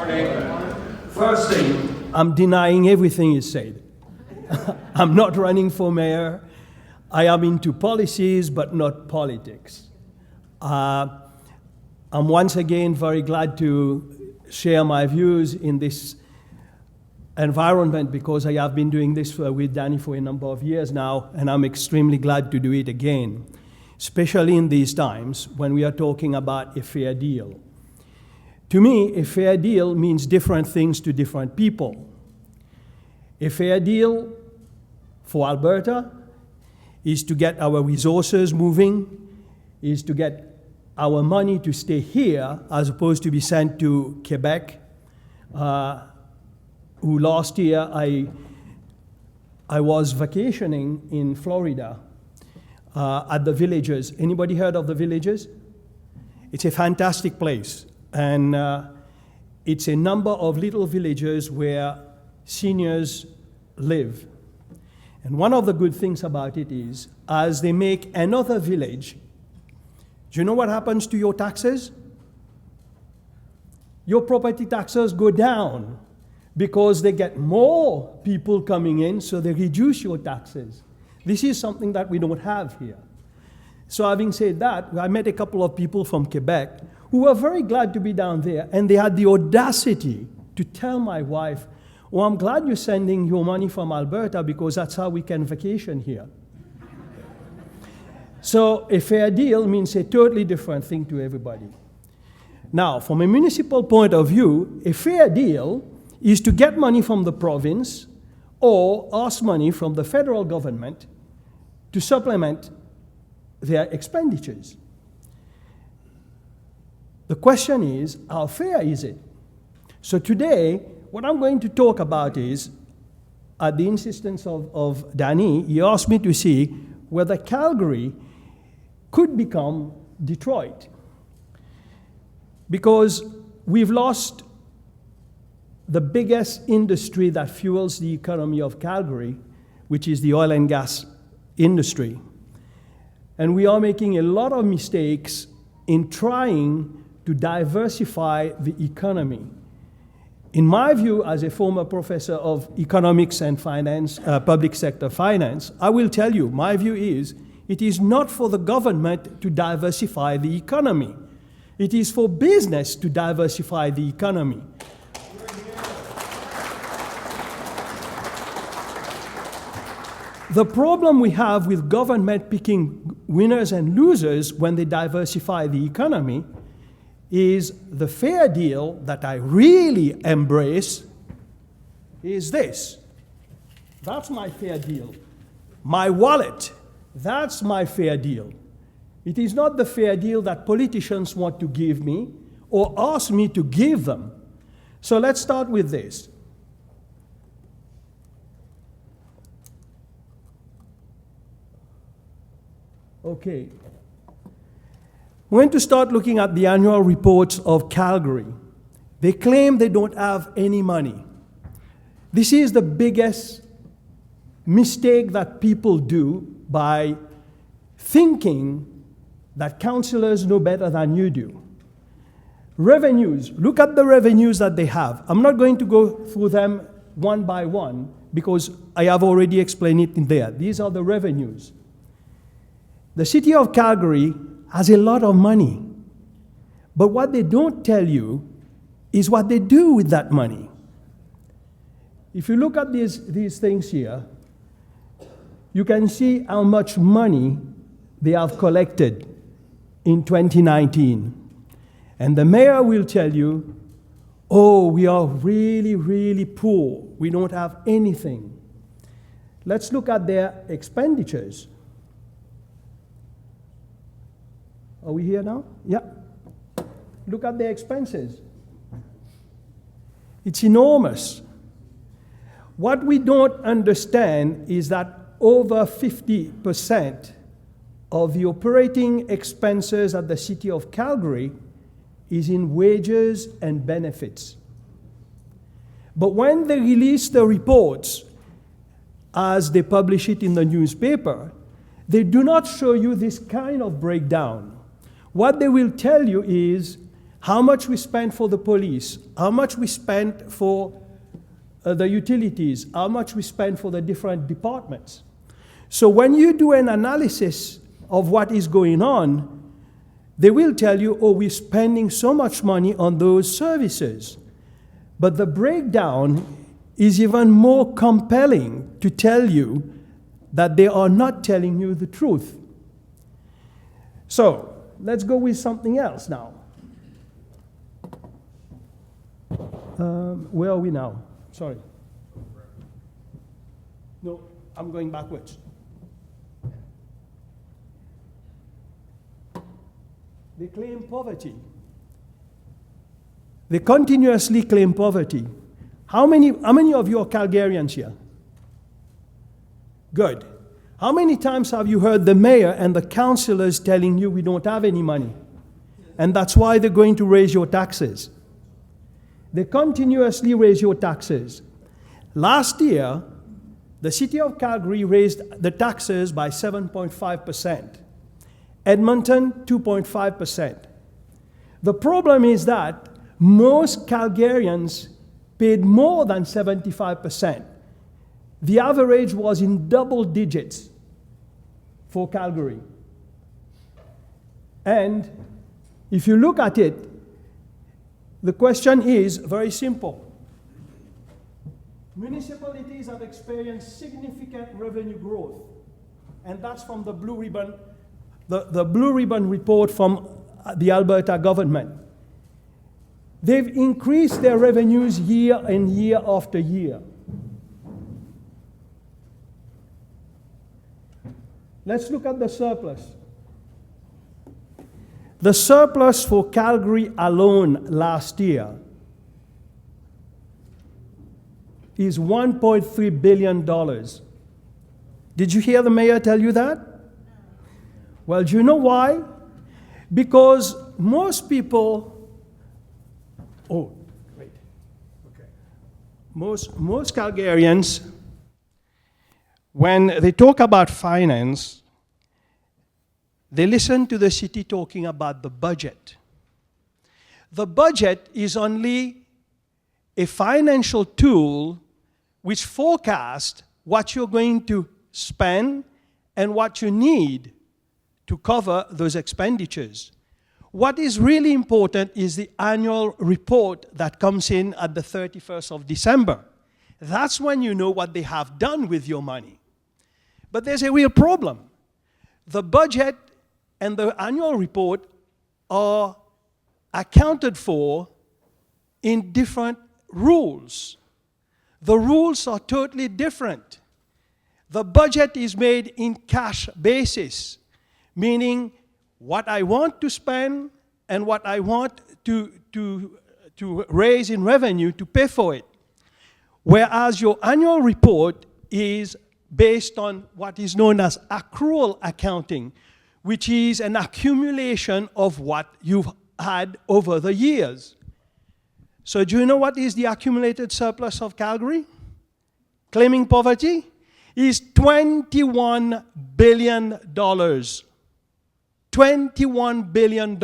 First thing, I'm denying everything you said. I'm not running for mayor. I am into policies, but not politics. I'm once again very glad to share my views in this environment because I have been doing this with Danny for a number of years now, and I'm extremely glad to do it again, especially in these times when we are talking about a fair deal. To me, a fair deal means different things to different people. A fair deal for Alberta is to get our resources moving, is to get our money to stay here as opposed to be sent to Quebec. Who last year I was vacationing in Florida at the Villages. Anybody heard of the Villages? It's a fantastic place. And it's a number of little villages where seniors live. And one of the good things about it is, as they make another village, do you know what happens to your taxes? Your property taxes go down because they get more people coming in, so they reduce your taxes. This is something that we don't have here. So having said that, I met a couple of people from Quebec who were very glad to be down there, and they had the audacity to tell my wife, "Oh, I'm glad you're sending your money from Alberta because that's how we can vacation here." So a fair deal means a totally different thing to everybody. Now, from a municipal point of view, a fair deal is to get money from the province or ask money from the federal government to supplement their expenditures. The question is, how fair is it? So today, what I'm going to talk about is, at the insistence of Danny, he asked me to see whether Calgary could become Detroit. Because we've lost the biggest industry that fuels the economy of Calgary, which is the oil and gas industry. And we are making a lot of mistakes in trying to diversify the economy. In my view, as a former professor of economics and finance, public sector finance, I will tell you, my view is, it is not for the government to diversify the economy. It is for business to diversify the economy. The problem we have with government picking winners and losers when they diversify the economy is the fair deal that I really embrace is this. That's my fair deal. My wallet, that's my fair deal. It is not the fair deal that politicians want to give me or ask me to give them. So let's start with this. Okay. We're going to start looking at the annual reports of Calgary. They claim they don't have any money. This is the biggest mistake that people do by thinking that councillors know better than you do. Revenues, look at the revenues that they have. I'm not going to go through them one by one because I have already explained it in there. These are the revenues. The city of Calgary has a lot of money. But what they don't tell you is what they do with that money. If you look at these things here, you can see how much money they have collected in 2019. And the mayor will tell you, oh, we are really, really poor. We don't have anything. Let's look at their expenditures. Are we here now? Yeah. Look at their expenses. It's enormous. What we don't understand is that over 50% of the operating expenses at the city of Calgary is in wages and benefits. But when they release the reports, as they publish it in the newspaper, they do not show you this kind of breakdown. What they will tell you is how much we spend for the police, how much we spend for the utilities, how much we spend for the different departments. So when you do an analysis of what is going on, they will tell you, oh, we're spending so much money on those services. But the breakdown is even more compelling to tell you that they are not telling you the truth. So let's go with something else now. Where are we now? Sorry. No, I'm going backwards. They claim poverty. They continuously claim poverty. How many of you are Calgarians here? Good. How many times have you heard the mayor and the councillors telling you we don't have any money? And that's why they're going to raise your taxes. They continuously raise your taxes. Last year, the city of Calgary raised the taxes by 7.5%. Edmonton, 2.5%. The problem is that most Calgarians paid more than 75%. The average was in double digits for Calgary. And if you look at it, the question is very simple. Municipalities have experienced significant revenue growth, and that's from the Blue Ribbon, the Blue Ribbon report from the Alberta government. They've increased their revenues year and year after year. Let's look at the surplus. The surplus for Calgary alone last year is $1.3 billion. Did you hear the mayor tell you that? Well, do you know why? Because most people, most Calgarians, when they talk about finance, they listen to the city talking about the budget. The budget is only a financial tool which forecasts what you're going to spend and what you need to cover those expenditures. What is really important is the annual report that comes in at the 31st of December. That's when you know what they have done with your money. But there's a real problem. The budget and the annual report are accounted for in different rules. The rules are totally different. The budget is made in cash basis, meaning what I want to spend and what I want to raise in revenue to pay for it. Whereas your annual report is based on what is known as accrual accounting, which is an accumulation of what you've had over the years. So do you know what is the accumulated surplus of Calgary? Claiming poverty is $21 billion. $21 billion.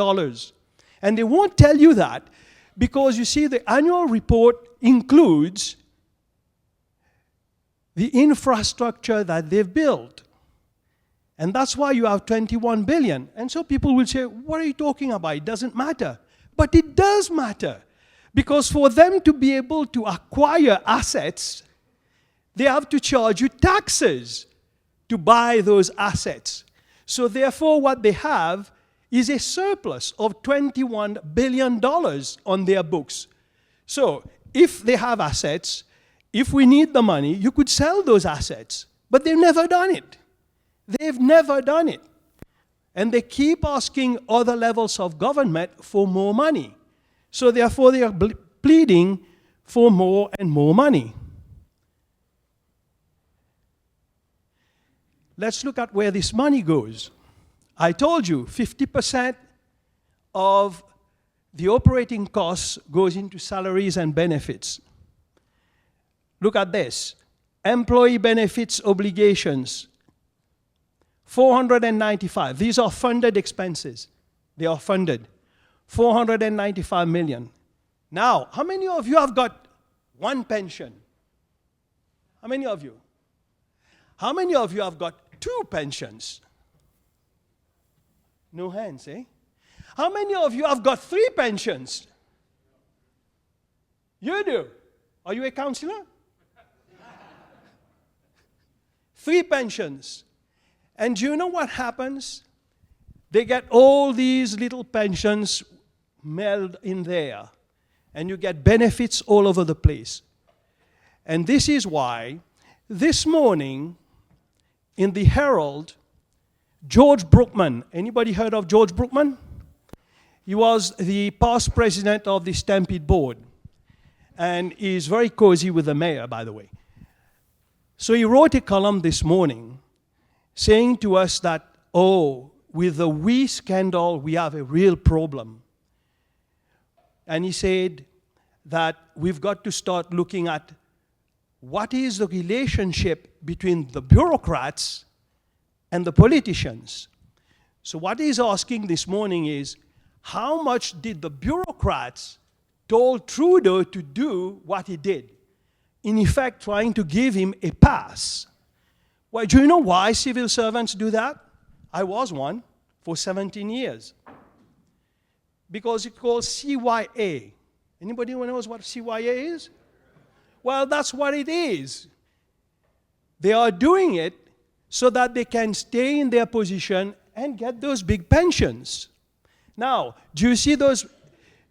And they won't tell you that because, you see, the annual report includes the infrastructure that they've built. And that's why you have 21 billion. And so people will say, what are you talking about? It doesn't matter. But it does matter. Because for them to be able to acquire assets, they have to charge you taxes to buy those assets. So therefore, what they have is a surplus of $21 billion on their books. So if they have assets, if we need the money, you could sell those assets. But they've never done it. They've never done it. And they keep asking other levels of government for more money. So therefore, they are pleading for more and more money. Let's look at where this money goes. I told you 50% of the operating costs goes into salaries and benefits. Look at this. Employee benefits obligations, 495. These are funded expenses. They are funded. 495 million. Now, how many of you have got one pension? How many of you? How many of you have got two pensions? No hands, eh? How many of you have got three pensions? You do. Are you a counselor? Three pensions. And do you know what happens? They get all these little pensions mailed in there. And you get benefits all over the place. And this is why this morning in the Herald, George Brookman, anybody heard of George Brookman? He was the past president of the Stampede Board. And he's very cozy with the mayor, by the way. So he wrote a column this morning saying to us that, oh, with the WE scandal, we have a real problem. And he said that we've got to start looking at what is the relationship between the bureaucrats and the politicians. So what he's asking this morning is, how much did the bureaucrats told Trudeau to do what he did? In effect, trying to give him a pass. Well, do you know why civil servants do that? I was one for 17 years. Because it's called CYA. Anybody who knows what CYA is? Well, that's what it is. They are doing it so that they can stay in their position and get those big pensions. Now, do you see those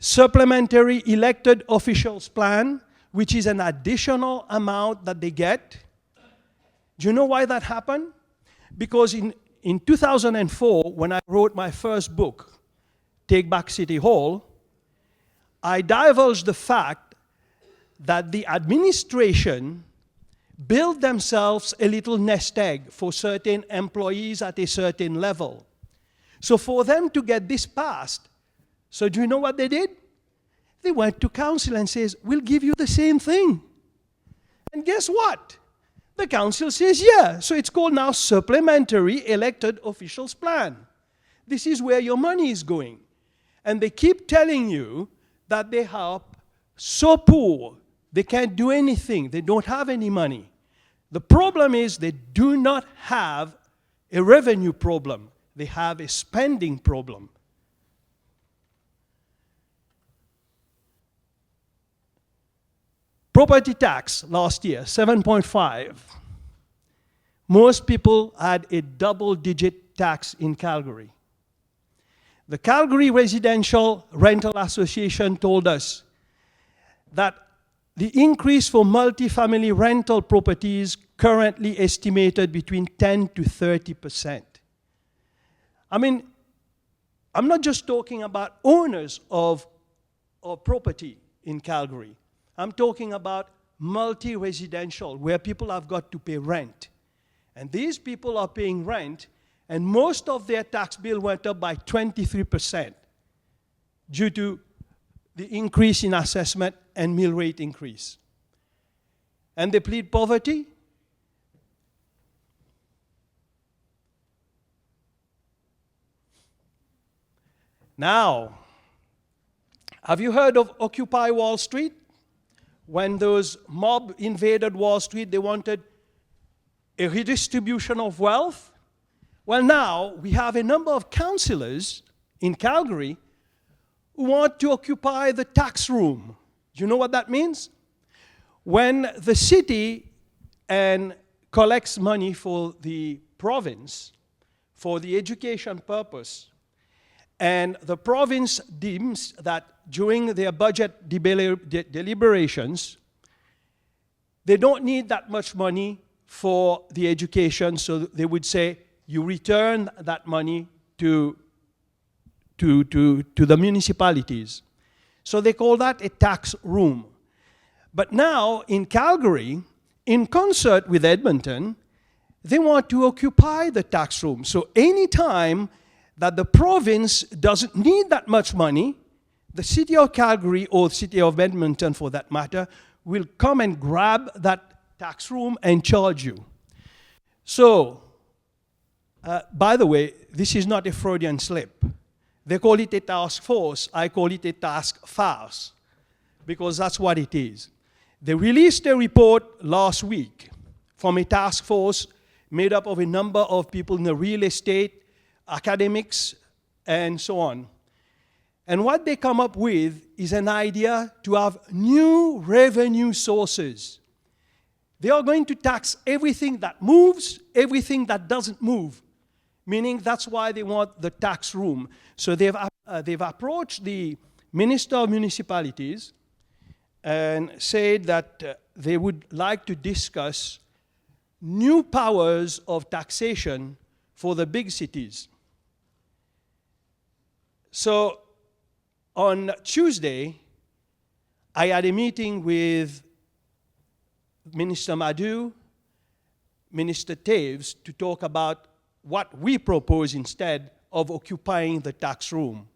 supplementary elected officials plan, which is an additional amount that they get? Do you know why that happened? Because in 2004, when I wrote my first book, Take Back City Hall, I divulged the fact that the administration built themselves a little nest egg for certain employees at a certain level. So for them to get this passed, so do you know what they did? They went to council and says, we'll give you the same thing. And guess what? The council says, yeah. So it's called now Supplementary Elected Officials Plan. This is where your money is going. And they keep telling you that they are so poor, they can't do anything, they don't have any money. The problem is they do not have a revenue problem. They have a spending problem. Property tax last year, 7.5. Most people had a double-digit tax in Calgary. The Calgary Residential Rental Association told us that the increase for multifamily rental properties currently estimated between 10 to 30%. I mean, I'm not just talking about owners of property in Calgary. I'm talking about multi-residential, where people have got to pay rent. And these people are paying rent, and most of their tax bill went up by 23% due to the increase in assessment and mill rate increase. And they plead poverty. Now, have you heard of Occupy Wall Street? When those mob invaded Wall Street, they wanted a redistribution of wealth. Well, now we have a number of councillors in Calgary who want to occupy the tax room. Do you know what that means? When the city collects money for the province for the education purpose, and the province deems that during their budget deliberations, they don't need that much money for the education, so they would say, you return that money to the municipalities. So they call that a tax room. But now, in Calgary, in concert with Edmonton, they want to occupy the tax room. So anytime that the province doesn't need that much money, the city of Calgary, or the city of Edmonton for that matter, will come and grab that tax room and charge you. So, by the way, this is not a Freudian slip. They call it a task force. I call it a task farce, because that's what it is. They released a report last week from a task force made up of a number of people in the real estate, academics, and so on. And what they come up with is an idea to have new revenue sources. They are going to tax everything that moves, everything that doesn't move, meaning that's why they want the tax room. So they've approached the Minister of Municipalities and said that they would like to discuss new powers of taxation for the big cities. So on Tuesday, I had a meeting with Minister Madhu, Minister Taves, to talk about what we propose instead of occupying the tax room.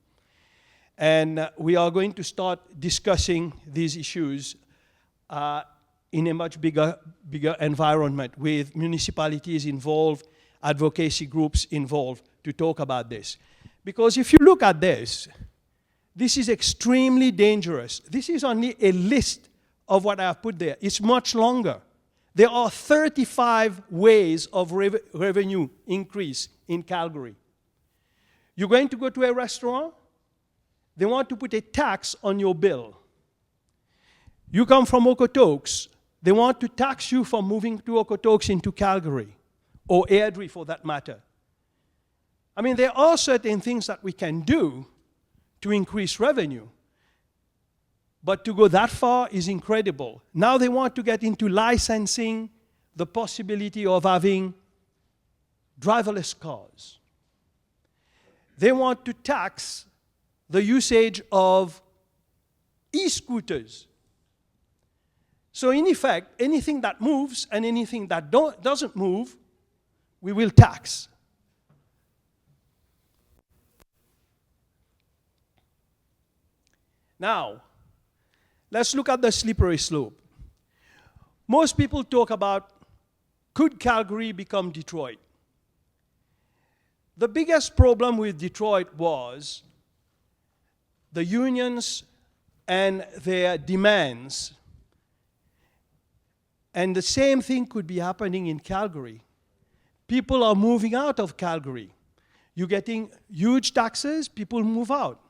And we are going to start discussing these issues in a much bigger environment with municipalities involved, advocacy groups involved to talk about this. Because if you look at this, this is extremely dangerous. This is only a list of what I have put there. It's much longer. There are 35 ways of revenue increase in Calgary. You're going to go to a restaurant, they want to put a tax on your bill. You come from Okotoks, they want to tax you for moving to Okotoks into Calgary, or Airdrie for that matter. I mean, there are certain things that we can do to increase revenue. But to go that far is incredible. Now they want to get into licensing, the possibility of having driverless cars. They want to tax the usage of e-scooters. So in effect, anything that moves and anything that doesn't move, we will tax. Now, let's look at the slippery slope. Most people talk about, could Calgary become Detroit? The biggest problem with Detroit was the unions and their demands. And the same thing could be happening in Calgary. People are moving out of Calgary. You're getting huge taxes, people move out.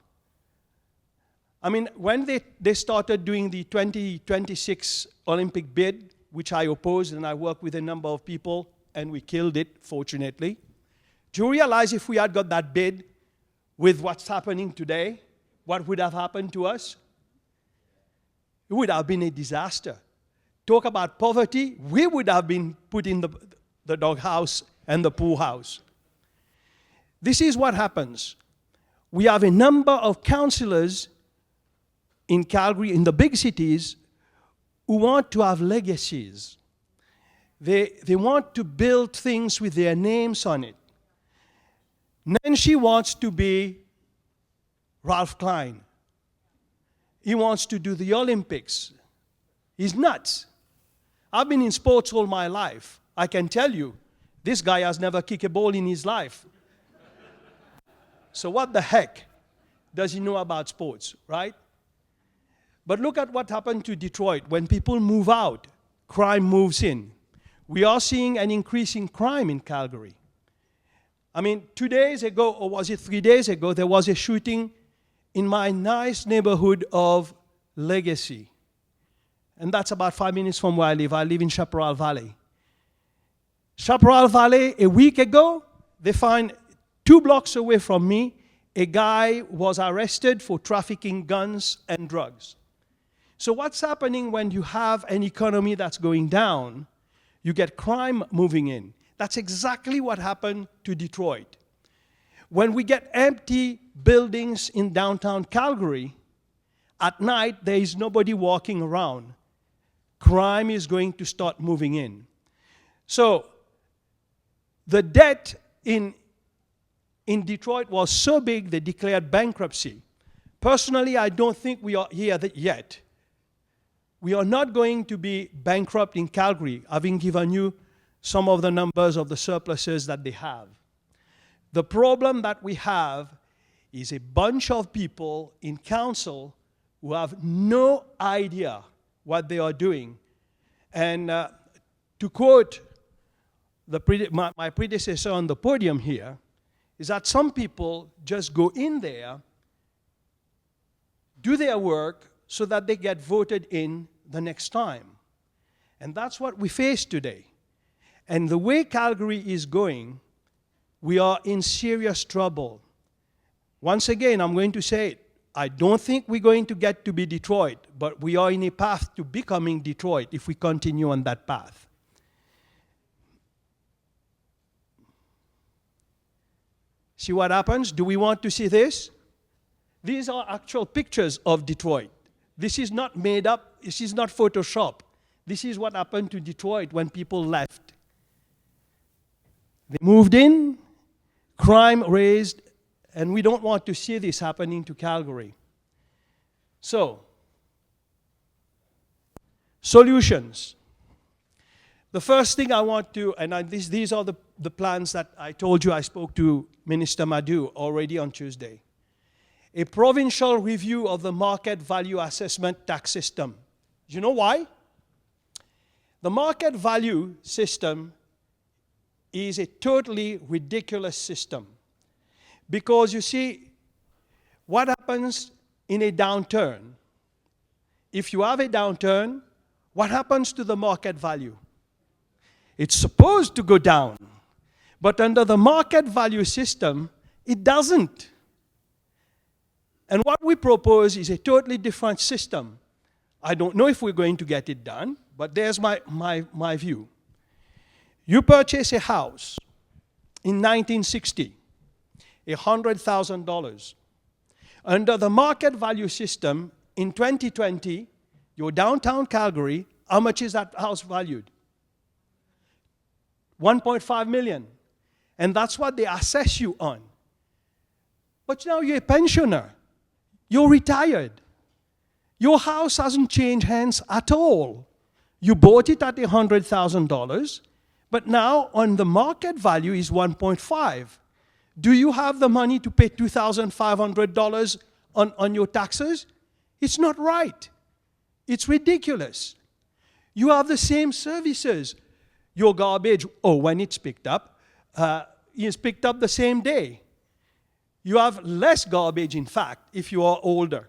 I mean, when they started doing the 2026 Olympic bid, which I opposed, and I worked with a number of people, and we killed it, fortunately. Do you realize if we had got that bid with what's happening today, what would have happened to us? It would have been a disaster. Talk about poverty, we would have been put in the doghouse and the poorhouse. This is what happens. We have a number of councillors in Calgary, in the big cities, who want to have legacies. They want to build things with their names on it. Nancy wants to be Ralph Klein. He wants to do the Olympics. He's nuts. I've been in sports all my life. I can tell you, this guy has never kicked a ball in his life. So what the heck does he know about sports, right? But look at what happened to Detroit. When people move out, crime moves in. We are seeing an increase in crime in Calgary. I mean, 2 days ago, or was it 3 days ago, there was a shooting in my nice neighborhood of Legacy. And that's about 5 minutes from where I live. I live in Chaparral Valley. Chaparral Valley, a week ago, they find 2 blocks away from me, a guy was arrested for trafficking guns and drugs. So what's happening when you have an economy that's going down? You get crime moving in. That's exactly what happened to Detroit. When we get empty buildings in downtown Calgary, at night there is nobody walking around. Crime is going to start moving in. So the debt in Detroit was so big they declared bankruptcy. Personally, I don't think we are here yet. We are not going to be bankrupt in Calgary, having given you some of the numbers of the surpluses that they have. The problem that we have is a bunch of people in council who have no idea what they are doing. And to quote my predecessor on the podium here, is that some people just go in there, do their work so that they get voted in the next time. And that's what we face today. And the way Calgary is going, we are in serious trouble. Once again, I'm going to say it. I don't think we're going to get to be Detroit, but we are in a path to becoming Detroit if we continue on that path. See what happens? Do we want to see this? These are actual pictures of Detroit. This is not made up. This is not Photoshop. This is what happened to Detroit when people left. They moved in, crime raised, and we don't want to see this happening to Calgary. So, solutions. The first thing I want to, and these are the plans that I told you I spoke to Minister Madhu already on Tuesday. A provincial review of the market value assessment tax system. Do you know why? The market value system is a totally ridiculous system. Because you see, what happens in a downturn? If you have a downturn, what happens to the market value? It's supposed to go down. But under the market value system, it doesn't. And what we propose is a totally different system. I don't know if we're going to get it done, but there's my view. You purchase a house in 1960, $100,000. Under the market value system, in 2020, your downtown Calgary, how much is that house valued? $1.5 million. And that's what they assess you on. But now you're a pensioner. You're retired. Your house hasn't changed hands at all. You bought it at $100,000, but now on the market value is 1.5. Do you have the money to pay $2,500 on your taxes? It's not right. It's ridiculous. You have the same services. Your garbage, when it's picked up, is picked up the same day. You have less garbage, in fact, if you are older.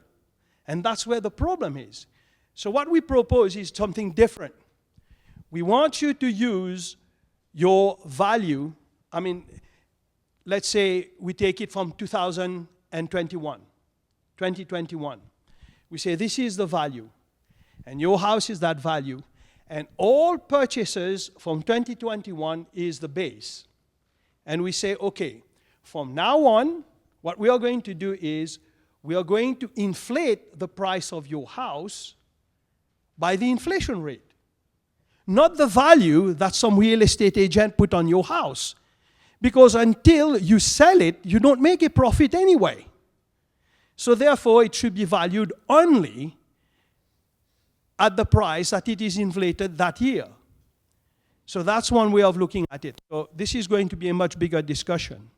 And that's where the problem is. So what we propose is something different. We want you to use your value. I mean, let's say we take it from 2021. We say this is the value, and your house is that value, and all purchases from 2021 is the base. And we say, okay, from now on, what we are going to do is we are going to inflate the price of your house by the inflation rate. Not the value that some real estate agent put on your house. Because until you sell it, you don't make a profit anyway. So therefore, it should be valued only at the price that it is inflated that year. So that's one way of looking at it. So this is going to be a much bigger discussion.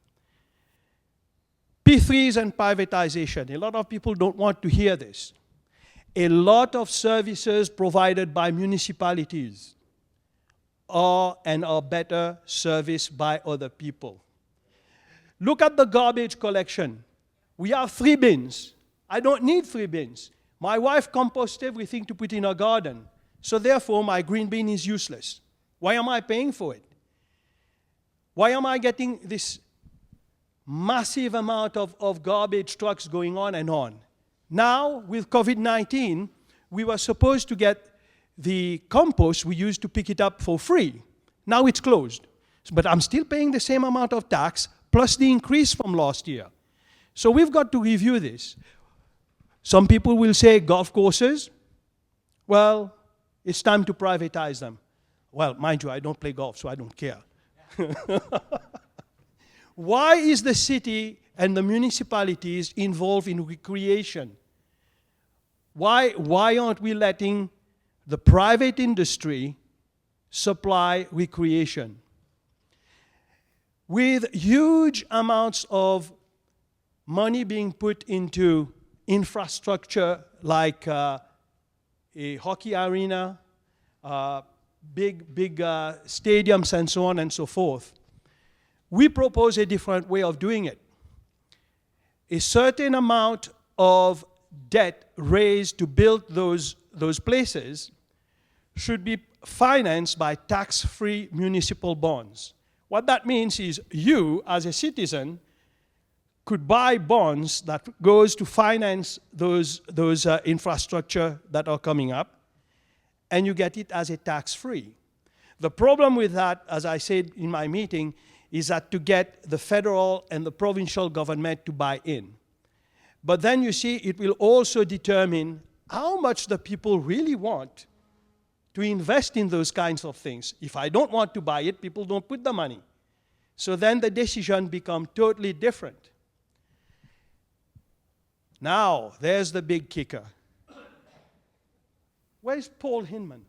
P3s and privatization. A lot of people don't want to hear this. A lot of services provided by municipalities are better serviced by other people. Look at the garbage collection. We have 3 bins. I don't need 3 bins. My wife composts everything to put in her garden. So therefore, my green bin is useless. Why am I paying for it? Why am I getting this massive amount of garbage trucks going on and on? Now, with COVID-19, we were supposed to get the compost we used to pick it up for free. Now it's closed. But I'm still paying the same amount of tax plus the increase from last year. So we've got to review this. Some people will say golf courses. Well, it's time to privatize them. Well, mind you, I don't play golf, so I don't care. Why is the city and the municipalities involved in recreation? Why aren't we letting the private industry supply recreation? With huge amounts of money being put into infrastructure like a hockey arena, big stadiums and so on and so forth. We propose a different way of doing it. A certain amount of debt raised to build those places should be financed by tax-free municipal bonds. What that means is you, as a citizen, could buy bonds that goes to finance those infrastructure that are coming up, and you get it as a tax-free. The problem with that, as I said in my meeting, is that to get the federal and the provincial government to buy in. But then you see, it will also determine how much the people really want to invest in those kinds of things. If I don't want to buy it, people don't put the money. So then the decision becomes totally different. Now, there's the big kicker. Where's Paul Hinman?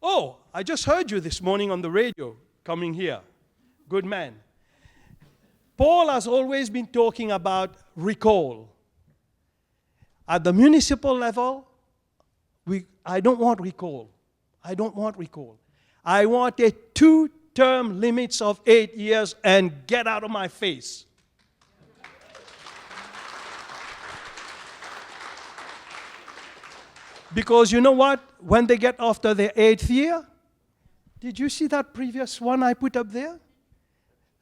Oh, I just heard you this morning on the radio coming here. Good man. Paul has always been talking about recall. At the municipal level, I don't want recall. I don't want recall. I want a 2-term limits of 8 years and get out of my face. Because you know what? When they get after their 8th year, did you see that previous one I put up there?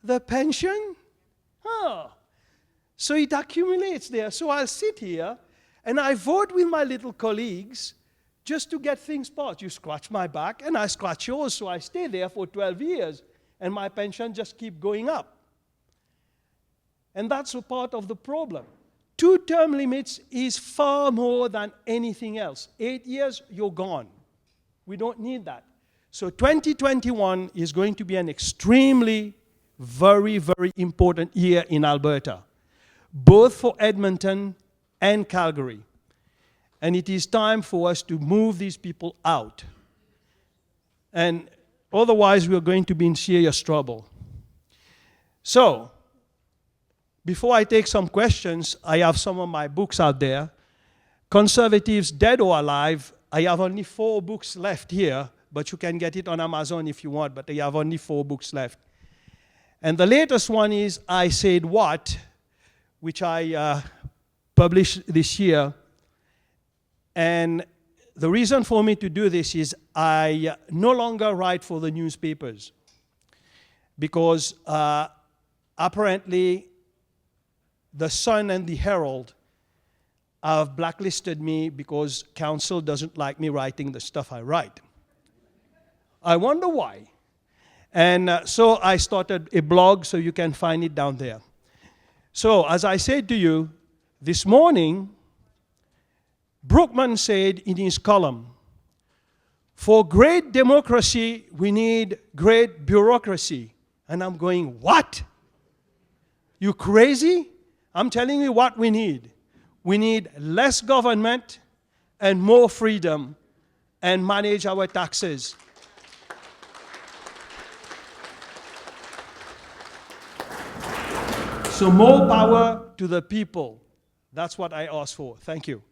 The pension? Oh. So it accumulates there. So I'll sit here and I vote with my little colleagues just to get things passed. You scratch my back and I scratch yours, so I stay there for 12 years and my pension just keep going up. And that's a part of the problem. 2-term limits is far more than anything else. 8 years, you're gone. We don't need that. So 2021 is going to be an extremely, very, very important year in Alberta, both for Edmonton and Calgary. And it is time for us to move these people out. And otherwise, we're going to be in serious trouble. So, before I take some questions, I have some of my books out there. Conservatives, Dead or Alive. I have only 4 books left here, but you can get it on Amazon if you want, but I have only 4 books left. And the latest one is I Said What, which I published this year. And the reason for me to do this is I no longer write for the newspapers because apparently the Sun and the Herald have blacklisted me because council doesn't like me writing the stuff I write. I wonder why. And so I started a blog, so you can find it down there. So as I said to you, this morning, Brookman said in his column, for great democracy, we need great bureaucracy. And I'm going, what? You crazy? I'm telling you what we need. We need less government and more freedom and manage our taxes. So more power to the people. That's what I ask for. Thank you.